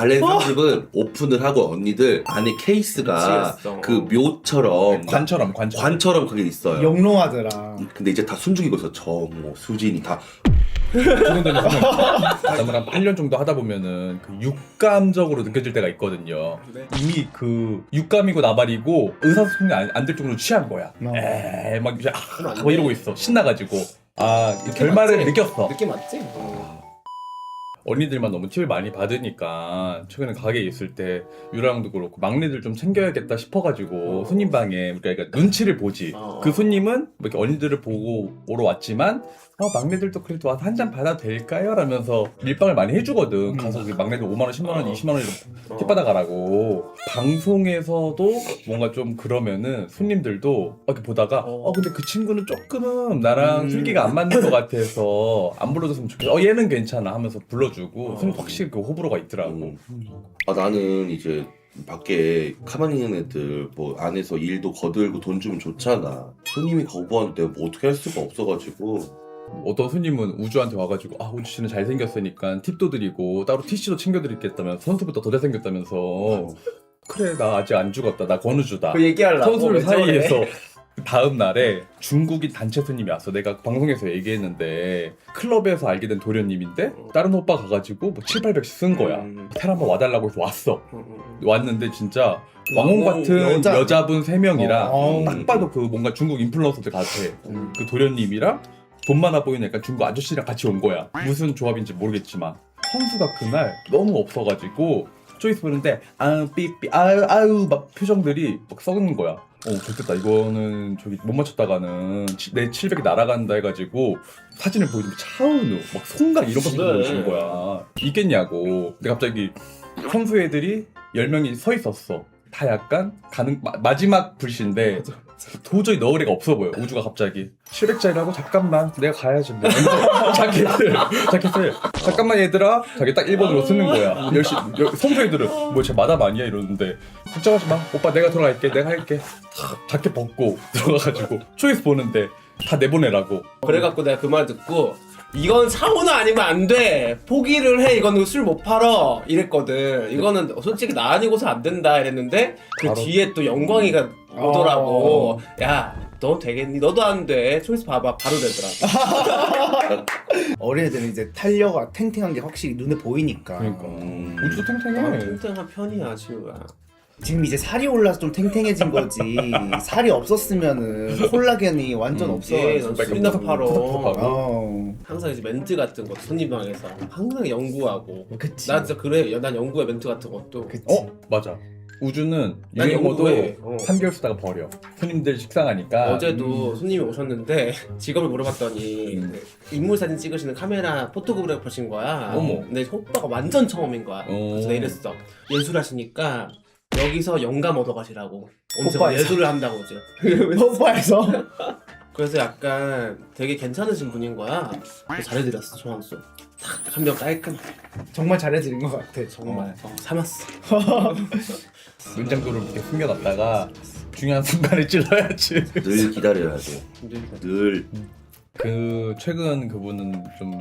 발렌 상집은 오픈을 하고 언니들 안에 케이스가 미치겠어. 그 묘처럼 관처럼 그게 있어요. 영롱하더라. 근데 이제 다 숨죽이고 있어. 정모, 수진이 다. 그분들은 나는 한 8년 정도 하다 보면은 그 육감적으로 느껴질 때가 있거든요. 네. 이미 그 육감이고 나발이고 의사소통이 안 될 정도로 취한 거야. 막 이제 뭐 이러고 있어. 신나가지고. 이 결말을 맞지? 느꼈어. 느낌 맞지? 언니들만 너무 팁을 많이 받으니까 최근에 가게에 있을 때 유라랑도 그렇고 막내들 좀 챙겨야겠다 싶어가지고 손님 방에 우리가 그러니까 눈치를 보지. 그 손님은 뭐 이렇게 언니들을 보고 오러 왔지만 막내들도 그래도 와서 한 잔 받아도 될까요? 라면서 밀빵을 많이 해주거든. 가서 그 막내들 5만원, 10만원, 20만원 팁 받아가라고. 방송에서도 뭔가 좀 그러면은 손님들도 이렇게 보다가 근데 그 친구는 조금은 나랑 슬기가 안 맞는 것 같아서 안 불러줬으면 좋겠어. 얘는 괜찮아 하면서 불러주고 손님 확실히 그 호불호가 있더라고. 나는 이제 밖에 가만히 있는 애들 뭐 안에서 일도 거들고 돈 주면 좋잖아. 손님이 거부하는데 뭐 어떻게 할 수가 없어가지고. 어떤 손님은 우주한테 와가지고 우주 씨는 잘생겼으니까 팁도 드리고 따로 티슈도 챙겨드리겠다면서 선수보다 더 잘생겼다면서 그래 나 아직 안 죽었다 나 권우주다 그 얘기하려고 선수들 사이에서 다음 날에 중국인 단체 손님이 왔어. 내가 방송에서 얘기했는데 클럽에서 알게 된 도련님인데 다른 오빠 가가지고 뭐 7,800씩 쓴 거야. 텔 한번 와달라고 해서 왔어. 왔는데 진짜 왕홍 같은 여자분 3명이랑 딱 봐도 그 뭔가 중국 인플루언서들 같아. 그 도련님이랑 돈 많아 보이는 약간 중국 아저씨랑 같이 온 거야. 무슨 조합인지 모르겠지만 선수가 그날 너무 없어가지고 초이스 보는데 삐삐 아유 막 표정들이 막 썩는 거야. 좋겠다. 이거는 저기 못 맞췄다가는 내 700이 날아간다 해가지고 사진을 보여주면 차은우 막 송강 이런 모습을 보여주는 거야. 있겠냐고. 근데 갑자기 선수 애들이 10명이 서 있었어. 다 약간 마지막 불씨인데 도저히 넣을 애가 없어 보여. 우주가 갑자기 700짜리라고? 잠깐만 내가 가야지 뭐. 자켓을 잠깐만 얘들아 자기 딱 1번으로 쓰는 거야. 선수 애들은 뭐 쟤 마담 아니야 이러는데 걱정하지 마 오빠 내가 들어갈게 내가 할게. 자켓 벗고 들어가가지고 초이스 보는데 다 내보내라고. 그래갖고 내가 그 말 듣고 이건 사우나 아니면 안 돼. 포기를 해. 이거는 술 못 팔어. 이랬거든. 이거는 솔직히 나 아니고서 안 된다 이랬는데 그 바로. 뒤에 또 영광이가 오더라고. 야, 너 되겠니? 너도 안 돼. 초이스 봐봐. 바로 되더라고. 어린애들은 이제 탄력가 탱탱한 게 확실히 눈에 보이니까. 그러니까 우주도 탱탱해. 탱탱한 편이야, 지우가. 지금 이제 살이 올라서 좀 탱탱해진 거지. 살이 없었으면은 콜라겐이 완전 없어. 넌 술이나 팔어. 어. 항상 이제 멘트 같은 거 손님 방에서 항상 연구하고. 그치. 나 진짜 그래. 난 연구해 멘트 같은 것도. 그치. 맞아. 우주는 난 유행어도 연구해. 3개월 쓰다가 버려. 손님들 식상하니까. 어제도 손님이 오셨는데 직업을 물어봤더니 인물 사진 찍으시는 카메라 포토그래퍼신 거야. 어머. 근데 오빠가 완전 처음인 거야. 그래서 내가 이랬어. 예술하시니까 여기서 영감 얻어가시라고. 엄청 오빠에서? 예술을 한다고 이제. 오빠에서 그래서 약간 되게 괜찮으신 분인 거야. 잘해드렸어 조항수. 한 명 깔끔하게 정말 잘해드린 것 같아. 정말 삼았어. 문장도를 이렇게 숨겨놨다가 중요한 순간에 찔러야지. 늘 기다려야 돼. 늘. 그 최근 그분은 좀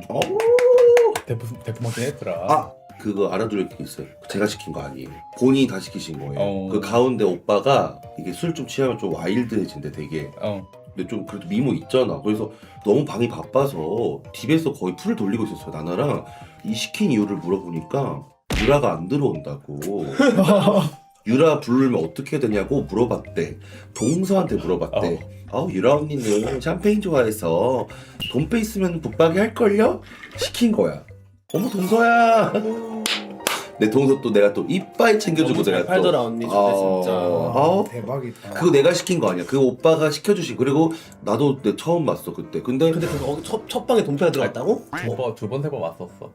대품하긴 했더라. 그거 알아둘 게 있어요. 제가 시킨 거 아니에요. 본인이 다 시키신 거예요. 어. 그 가운데 오빠가 이게 술 좀 취하면 좀 와일드해진대 되게. 근데 좀 그래도 미모 있잖아. 그래서 너무 방이 바빠서 딥에서 거의 풀을 돌리고 있었어요. 나나랑 이 시킨 이유를 물어보니까 유라가 안 들어온다고. 유라 부르면 어떻게 해야 되냐고 물어봤대. 동서한테 물어봤대. 유라 언니는 샴페인 좋아해서 돈빼 있으면 붙박이 할걸요? 시킨 거야. 어머 동서야. 내 동서 또 내가 또 이빠이 챙겨주고 너무 잘 내가 팔더라 또 언니 저때 진짜. 대박이다. 그거 내가 시킨 거 아니야. 그 오빠가 시켜주신. 그리고 나도 내 처음 봤어 그때. 근데 그거 첫 방에 돈패가 들어갔다고? 두 번 세 번 왔었어.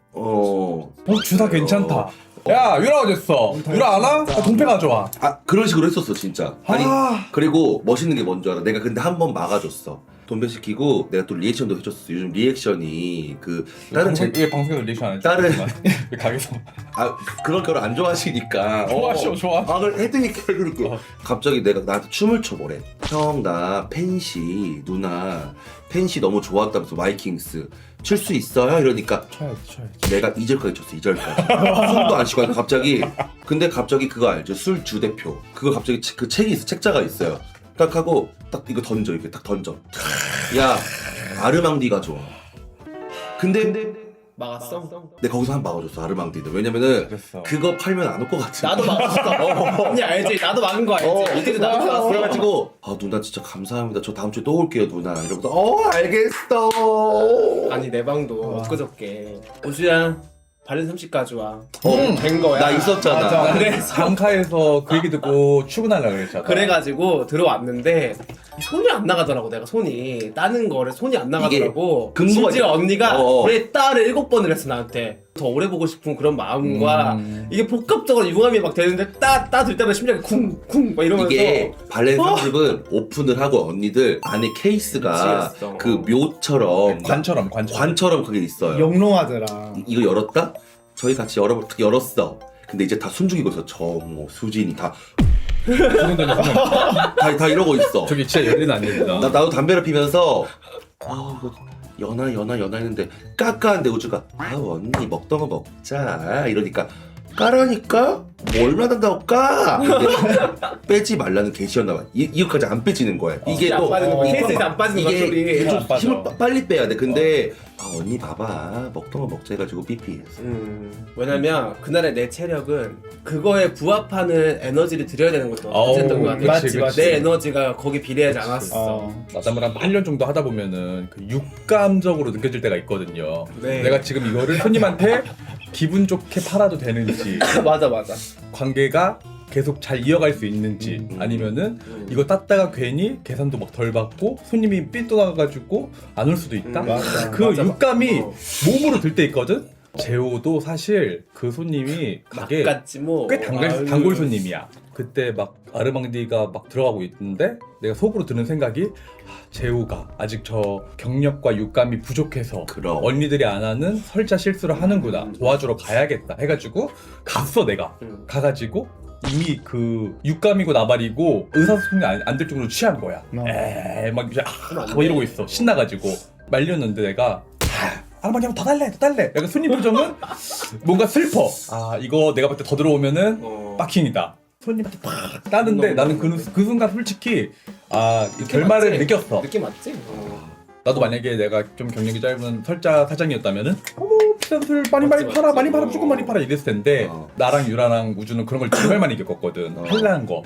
주사 괜찮다. 야 유라 어딨어? 유라 안 와? 동패 가져와. 그런 식으로 했었어 진짜. 아니 그리고 멋있는 게 뭔지 알아? 내가 근데 한 번 막아줬어. 돈배 시키고 내가 또 리액션도 해줬어. 요즘 리액션이 그 다른 왜 방송에서 리액션 안 했지? 다른 왜 가게에서 그런 거를 안 좋아하시니까 좋아. 그걸 했더니 결국 갑자기 내가 나한테 춤을 춰보래. 형 나 펜시 누나 펜시 너무 좋았다면서 바이킹스 칠 수 있어요? 이러니까 쳐야지. 내가 2절까지 쳤어 2절까지 숨도 안 쉬고 하니까 갑자기 근데 갑자기 그거 알죠? 술 주대표 그거 갑자기 그 책이 있어 책자가 있어요 딱 하고 딱 이거 던져 이렇게 딱 던져 야 아르망디가 좋아 근데 막았어? 내가 거기서 한 번 막아줬어 아르망디는 왜냐면은 그랬어. 그거 팔면 안 올 것 같아 나도 막았어. 언니 알지? 나도 막은 거 알지? 이때도 나도 막았어. 그래가지고 아 누나 진짜 감사합니다 저 다음 주에 또 올게요 누나 이러면서 알겠어 아니 내 방도 엊그저께 오주야 발렌 30 가져와. 어, 된 거야. 나 있었잖아 맞아. 그래. 방카에서 그 얘기 듣고 출근하려고 그랬잖아. 그래가지고 들어왔는데 손이 안 나가더라고. 내가 손이 따는 거를 손이 안 나가더라고. 이게 근거가 심지어 있- 언니가 어어. 왜 딸을 7번을 했어 나한테. 더 오래 보고 싶은 그런 마음과 이게 복합적으로 융합이 막 되는데 따들 때마다 심장이 쿵쿵 막 이러면서 이게 발렌 30은 오픈을 하고 언니들 안에 케이스가 미치겠어. 그 묘처럼 관처럼. 관처럼 그게 있어요 영롱하더라. 이거 열었다? 저희 같이 열었어 근데 이제 다 숨죽이고 있어 정호 수진이 다 이러고 있어 저기 진짜 열리는 안 열리나? 나도 담배를 피면서 이거 연하 했는데 까까한데 우주가 언니 먹던 거 먹자 이러니까 까라니까? 뭐 얼마 단다고 까? 근데 빼지 말라는 게시였나 봐 이거까지 안 빼지는 거야 이게 안 또 빠지는 거. 이게 케이스에서 안 빠지는 거 이게 소리. 좀 안 빠져. 힘을 빨리 빼야 돼 근데 언니 봐봐 먹던 거 먹자 해가지고 삐삐했어 왜냐면 그날의 내 체력은 그거에 부합하는 에너지를 드려야 되는 것도 어우, 어쨌든 것 같아. 맞지, 맞지. 내 에너지가 거기 비례하지 않았어. 나담을 한 8년 정도 하다 보면은 그 육감적으로 느껴질 때가 있거든요. 네. 내가 지금 이거를 손님한테 기분 좋게 팔아도 되는지, 맞아. 관계가 계속 잘 이어갈 수 있는지, 아니면은 이거 땄다가 괜히 계산도 막 덜 받고 손님이 삐뚤어가지고 안 올 수도 있다. 맞아. 그 맞아. 육감이 어. 몸으로 들 때 있거든. 재호도 사실 그 손님이 가게 같지 뭐. 꽤 아유. 단골 손님이야. 그때 막 아르망디가 막 들어가고 있는데 내가 속으로 드는 생각이 재호가 아직 저 경력과 육감이 부족해서 그럼. 언니들이 안 하는 설자 실수를 하는구나 도와주러 가야겠다 해가지고 갔어 내가 가가지고 이미 그 육감이고 나발이고 의사소통이 안 될 정도로 취한 거야. 막 이제 막 이러고 있어 신나가지고 말렸는데 내가 아르망디 한번 더 달래. 약간 손님 표정은 뭔가 슬퍼. 이거 내가 볼 때 더 들어오면은 빡킹이다. 손님한테 팍 따는데 나는 그 순간 솔직히 이 결말을 맞지? 느꼈어. 느낌 맞지? 나도 만약에 내가 좀 경력이 짧은 설자 사장이었다면은 비싼 술 많이 맞지, 팔아 맞지. 조금 많이 팔아 이랬을 텐데 어. 나랑 유라랑 우주는 그런 걸 정말 많이 겪었거든. 팔라는 거.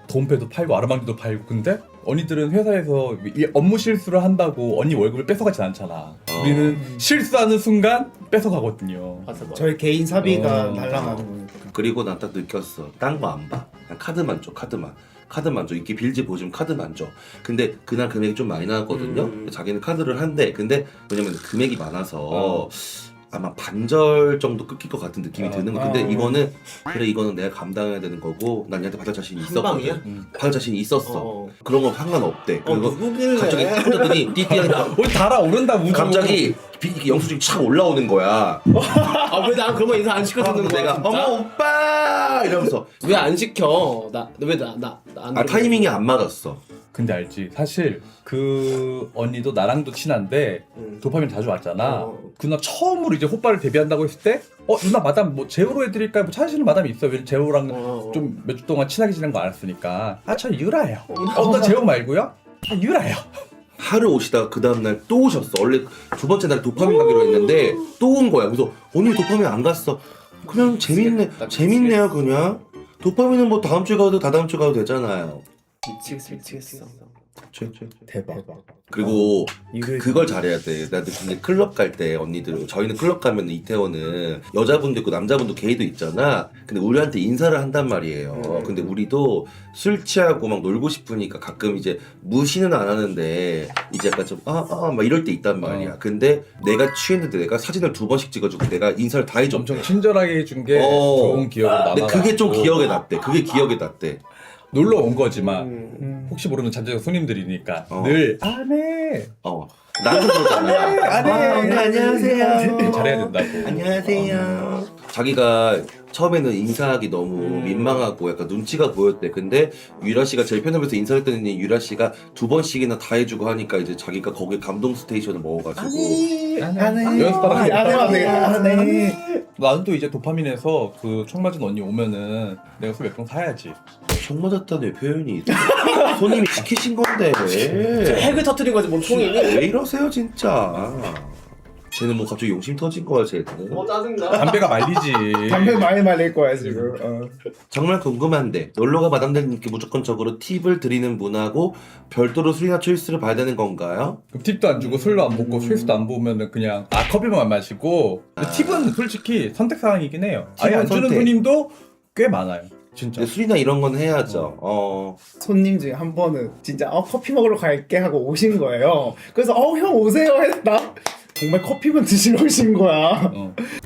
돈패도 팔고 아르망디도 팔고 근데 언니들은 회사에서 이 업무 실수를 한다고 언니 월급을 뺏어가진 않잖아. 우리는 실수하는 순간 뺏어가거든요. 맞아. 저희 개인 사비가 어. 날라가는 거니까. 그리고 난 딱 느꼈어 딴 거 안 봐 그냥 카드만 줘 카드만 줘 이렇게 빌지 보지면 카드만 줘 근데 그날 금액이 좀 많이 나왔거든요 자기는 카드를 한대 근데 왜냐면 금액이 많아서 아마 반절 정도 끊길 것 같은 느낌이 드는 거 근데 이거는 그래 이거는 내가 감당해야 되는 거고 난 얘한테 받을 자신이 방이야? 있었거든 받을 자신이 있었어 어. 그런 건 상관없대 그리고 누구길래? 갑자기 탁 꽂았더니 띠띠하니까 우리 달아오른다 우주. 갑자기 영수증이 착 올라오는 거야 왜 난 그런 거 인사 안 시켜주는 거야? 내가 어머 오빠 이러면서 왜 안 시켜? 안 타이밍이 안 맞았어 근데 알지 사실 그 언니도 나랑도 친한데 도파민 자주 왔잖아. 누나 처음으로 이제 호빠를 데뷔한다고 했을 때 누나 마담 뭐 제호로 해드릴까요? 뭐 찾으시는 마담이 있어. 왜냐면 제호랑 좀 몇 주 동안 친하게 지낸 거 알았으니까 저 유라예요. 나 제호 말고요? 유라예요. 하루 오시다가 그 다음날 또 오셨어 원래 두 번째 날에 도파민 가기로 했는데 또 온 거야 그래서 언니 도파민 안 갔어 그냥 재밌네요 그냥 도파민은 뭐 다음 주에 가도 다다음 주에 가도 되잖아요 미치겠어. 대박. 그리고 그걸 잘해야 돼. 나도 근데 클럽 갈 때 언니들 저희는 클럽 가면 이태원은 여자분도 있고 남자분도 게이도 있잖아. 근데 우리한테 인사를 한단 말이에요. 근데 우리도 술 취하고 막 놀고 싶으니까 가끔 이제 무시는 안 하는데 이제 약간 좀 막 이럴 때 있단 말이야. 근데 내가 취했는데 내가 사진을 2번씩 찍어주고 내가 인사를 다 해줬대. 엄청 친절하게 해준 게 좋은 기억으로 남아. 근데 그게 좀 기억에 났대. 그게 기억에 났대. 놀러 온 거지만 혹시 모르는 잠재적 손님들이니까 늘 네. 나도 그러잖아. 네, 안녕하세요. 잘해야 된다고. 안녕하세요. 자기가 처음에는 인사하기 너무 민망하고 약간 눈치가 보였대. 근데 유라 씨가 제일 편하면서 인사했더니 유라 씨가 2번씩이나 다 해주고 하니까 이제 자기가 거기 감동 스테이션을 먹어가지고 안해 연습하라. 안해만 되겠다 안해. 나는 또 이제 도파민에서 그 총 맞은 언니 오면은 내가 술 몇 병 사야지. 총 맞았다는 표현이 있어. 손님이 시키신 건데 핵을 터뜨린 거지 뭐 총이. 왜 이러세요 진짜. 쟤는 뭐 갑자기 용심 터진 거야 쟤는. 짜증나. 담배가 말리지. 담배 많이 말릴 거야 지금. 정말 궁금한데 놀러가 마담들님께 무조건적으로 팁을 드리는 문화고 별도로 술이나 초이스를 봐야 되는 건가요? 그럼 팁도 안 주고 술도 안 먹고 스위스도 안 보면은 그냥 커피만 마시고. 근데 팁은 솔직히 선택 사항이긴 해요. 아예 안 주는 선택. 손님도 꽤 많아요. 진짜. 근데 술이나 이런 건 해야죠. 손님 중에 한 번은 진짜 커피 먹으러 갈게 하고 오신 거예요. 그래서 형 오세요 했다. 정말 커피만 드시러 오신 거야.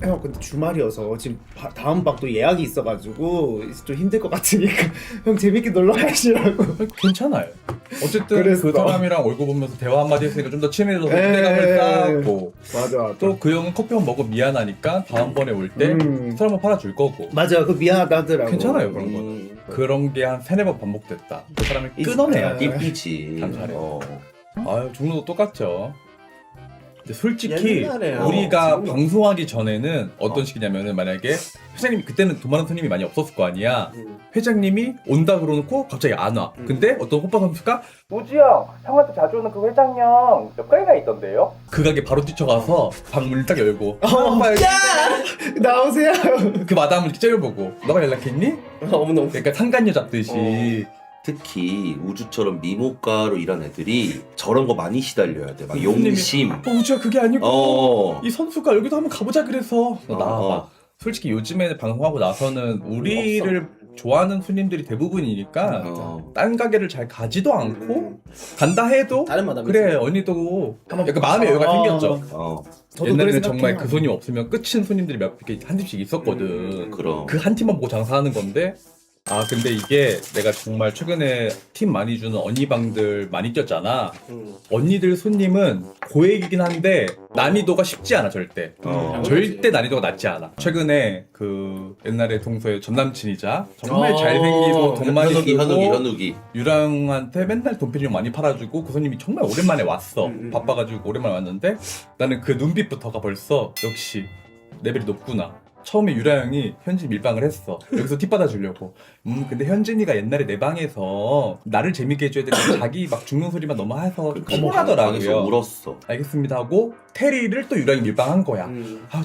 형 근데 주말이어서 지금 다음 박도 예약이 있어가지고 좀 힘들 것 같으니까 형 재밌게 놀러 가시라고. 괜찮아요. 어쨌든 그랬어. 그 사람이랑 얼굴 보면서 대화 한마디 했으니까 좀 더 친해져서 에. 기대감을 쌓고 맞아. 또 그 형은 커피 한 번 먹고 미안하니까 다음번에 올 때 술 한 번 팔아줄 거고. 맞아. 그 미안하다 하더라고. 괜찮아요 그런 거는. 그런 게 한 3-4번 반복됐다. 그 사람을 끊어내야지. 이쁘지. 참 잘해. 아유 종로도 똑같죠. 근데 솔직히 옛날에요. 우리가 지금은- 방송하기 전에는 어떤 식이냐면은 만약에 회장님이 그때는 돈 많은 손님이 많이 없었을 거 아니야. 회장님이 온다 그러놓고 갑자기 안 와. 근데 어떤 호빠 선수가 우지 형, 형한테 자주 오는 그 회장형 몇 가게가 있던데요? 그 가게 바로 뛰쳐가서 방 문을 딱 열고 나오세요. 그 마담을 이렇게 째려보고 너가 연락했니? 어머나. 그러니까 상간녀 잡듯이 특히 우주처럼 미모가로 일한 애들이 저런 거 많이 시달려야 돼. 막 손님이, 용심. 우주야 그게 아니고 어. 이 선수가 여기도 한번 가보자 그래서 너 나와봐. 솔직히 요즘에 방송하고 나서는 우리를 좋아하는 손님들이 대부분이니까 딴 가게를 잘 가지도 않고 간다 해도 다른 마담. 그래 언니도 약간 마음의 여유가 생겼죠. 저도 옛날에는 그래 정말 생각해요. 그 손님 없으면 끝인 손님들이 몇 개 한 팀씩 있었거든. 그럼. 그 한 팀만 보고 장사하는 건데 근데 이게 내가 정말 최근에 팁 많이 주는 언니방들 많이 뛰었잖아. 언니들 손님은 고액이긴 한데 난이도가 쉽지 않아 절대. 절대 난이도가 낮지 않아. 최근에 그 옛날에 동서의 전남친이자 정말 잘생기고 돈 많이 쓰고 현욱이. 유랑한테 맨날 돈필이랑 많이 팔아주고 그 손님이 정말 오랜만에 왔어. 바빠가지고 오랜만에 왔는데 나는 그 눈빛부터가 벌써 역시 레벨이 높구나. 처음에 유라 형이 현진 밀방을 했어. 여기서 팁 받아주려고. 근데 현진이가 옛날에 내 방에서 나를 재밌게 해줘야 되는데 자기 막 죽는 소리만 너무 해서 방에서 피곤하더라고요. 울었어. 알겠습니다 하고 테리를 또 유라 형이 밀방한 거야.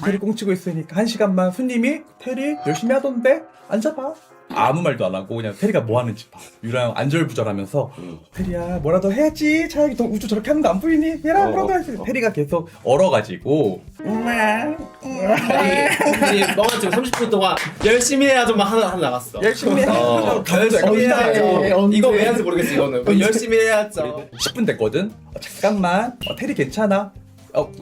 테리 꽁치고 있으니까 1시간만 손님이 테리 열심히 하던데 앉아봐. 아무 말도 안 하고 그냥 테리가 뭐 하는지 봐. 유라 형 안절부절하면서 테리야 뭐라도 해야지. 차라리 너 우주 저렇게 하는 거 안 보이니? 얘랑 뭐라도 해야지. 테리가 계속 얼어가지고 이제 뻥한 지금 30분 동안 열심히 해야죠. 막 하나 나갔어. 열심히 해. 열심히 해야죠. 언제? 이거 왜 하는지 모르겠어 이거는. 뭐 열심히 해야죠. 10분 됐거든? 잠깐만 테리 괜찮아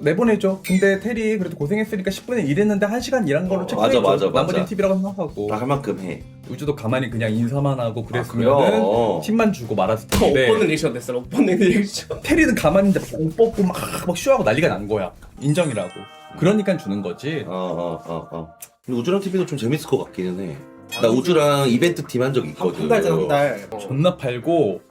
내보내줘. 근데 테리 그래도 고생했으니까 10분에 일했는데 1시간 일한 걸로 체크해줘. 맞아. 나머지는 TV라고 생각하고 나 할 만큼 해. 우주도 가만히 그냥 인사만 하고 그럼. 그랬으면은 팁만 주고 말았을 못 텐데 보는 리액션 됐어. 못 보는 리액션. 테리는 가만히 있는데 옷 벗고 막 쇼하고 난리가 난 거야. 인정이라고. 그러니까 주는 거지. 근데 우주랑 TV도 좀 재밌을 것 같기는 해. 나 우주랑 이벤트 팀 한 적 있거든. 한 달 전 한 달. 존나 팔고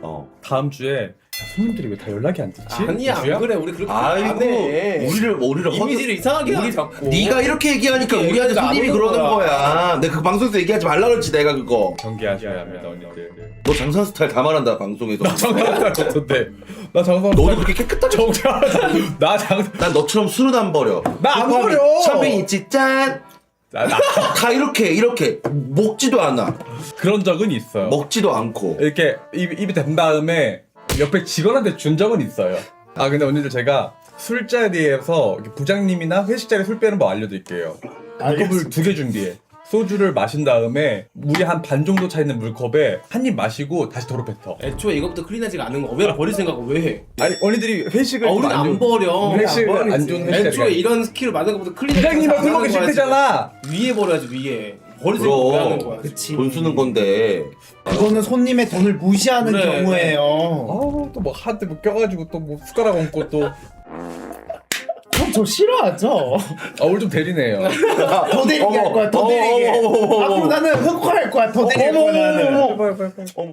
다음 주에 손님들이 왜 다 연락이 안 됐지? 아니야 우주야? 안 그래. 우리 그렇게 아이고 안 해. 우리를 이미지를 이상하게 해 자꾸. 네가 이렇게 얘기하니까 이렇게 우리한테 얘기가 손님이 안 오는 그러는 거야. 내가 그 방송에서 얘기하지 말라 그랬지 내가 그거. 경계하셔야 합니다 언니들. 너 장사 스타일 다 말한다 방송에서. 나 장사 좋던데. 나 장사 너도 그렇게 깨끗하게. 나 장사 난 너처럼 술은 안 버려. 나안 버려! 샴페인 있지 짠. 나 다 이렇게 먹지도 않아. 그런 적은 있어요. 먹지도 않고. 이렇게 입이 된 다음에 옆에 직원한테 준 적은 있어요. 근데 언니들 제가 술자리에서 이렇게 부장님이나 회식 자리에 술 빼는 법 알려드릴게요. 물컵을 2개 준비해. 소주를 마신 다음에 물이 한 반 정도 차 있는 물컵에 한 입 마시고 다시 도로 뱉어. 애초에 이것부터 클린하지가 않은 거. 왜 버릴 생각을 왜 해? 아니 언니들이 회식을 우리는 안 버려. 회식을 안 좋은 회식 애초에 자리가 이런 스킬을 만든 것부터 클린하지 부장님은 술 먹기 싫대잖아. 위에 버려야지 위에. 버릴 생각 왜 하는 거야? 그치. 돈 쓰는 건데. 그거는 손님의 돈을 무시하는 그래. 경우예요. 또 뭐 한테 뭐 껴가지고 또 뭐 숟가락 얹고 또 형 저 싫어하죠? 오늘 좀 대리네요. 더 대리게 할 거야 더 대리게. 앞으로 나는 흑화할 거야 더 대리게 할 거야 나는. 어머.